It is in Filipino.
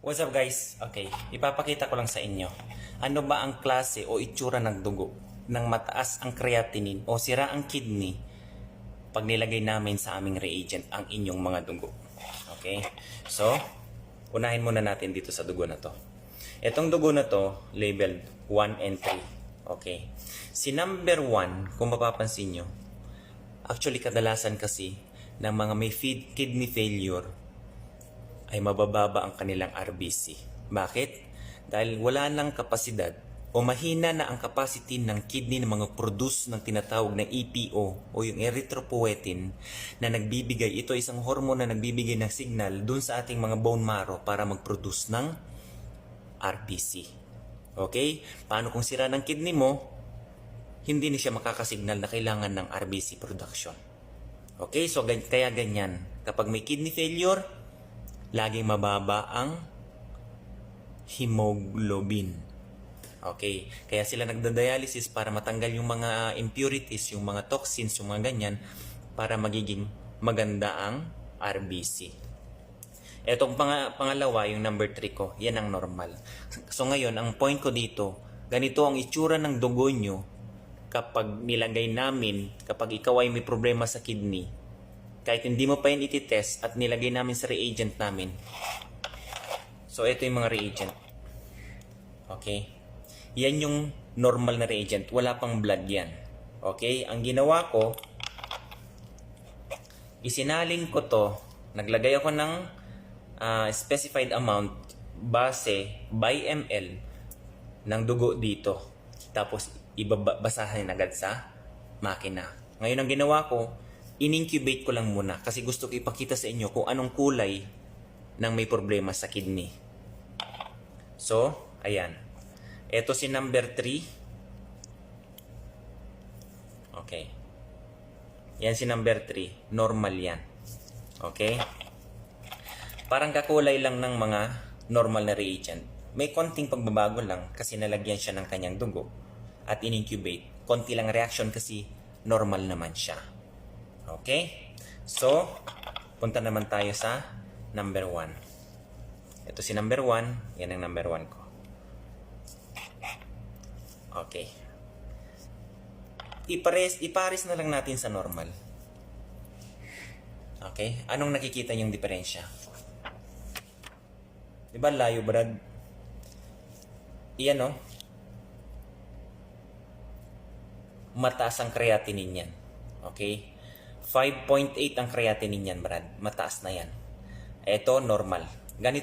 What's up guys? Okay, ipapakita ko lang sa inyo. Ano ba ang klase o itsura ng dugo ng mataas ang creatinine o sira ang kidney pag nilagay namin sa aming reagent ang inyong mga dugo. Okay? So, unahin muna natin dito sa dugo na to. Itong dugo na to, labeled 1 and 3. Okay? Si number 1, kung mapapansin nyo, actually kadalasan kasi ng mga may kidney failure ay mabababa ang kanilang RBC. Bakit? Dahil wala nang kapasidad o mahina na ang capacity ng kidney ng mga produce ng tinatawag na EPO o yung erythropoietin na nagbibigay, ito isang hormone na nagbibigay ng signal dun sa ating mga bone marrow para mag-produce ng RBC. Okay? Paano kung sira ng kidney mo, hindi na siya makakasignal na kailangan ng RBC production. Okay? So, kaya ganyan. Kapag may kidney failure, laging mababa ang hemoglobin. Okay? Kaya sila nagda-dialysis para matanggal yung mga impurities, yung mga toxins, yung mga ganyan, para magiging maganda ang RBC. Etong pangalawa, yung number 3 ko, yan ang normal. So ngayon, ang point ko dito, ganito ang itsura ng dugo nyo kapag nilagay namin, kapag ikaw ay may problema sa kidney, kahit hindi mo pa yan ititest at nilagay namin sa reagent namin. So, ito yung mga reagent. Okay? Yan yung normal na reagent. Wala pang blood yan. Okay? Ang ginawa ko, isinalin ko to. Naglagay ako ng specified amount base by ml ng dugo dito. Tapos, ibabasahin agad sa makina. Ngayon, ang ginawa ko, in-incubate ko lang muna kasi gusto ko ipakita sa inyo kung anong kulay ng may problema sa kidney. So, ayan. Ito si number 3. Okay. Yan si number 3. Normal yan. Okay? Parang kakulay lang ng mga normal na reagent. May konting pagbabago lang kasi nalagyan siya ng kanyang dugo at in-incubate. Konti lang reaction kasi normal naman siya. Okay? So, punta naman tayo sa number 1. Ito si number 1. Yan ang number 1 ko. Okay. Ipares na lang natin sa normal. Okay? Anong nakikita niyong diferensya? Diba layo, Brad? Iyan, no? Mataas ang creatinine yan. Okay? 5.8 ang creatinine yan, Brad. Mataas na yan. Ito, normal. Ganito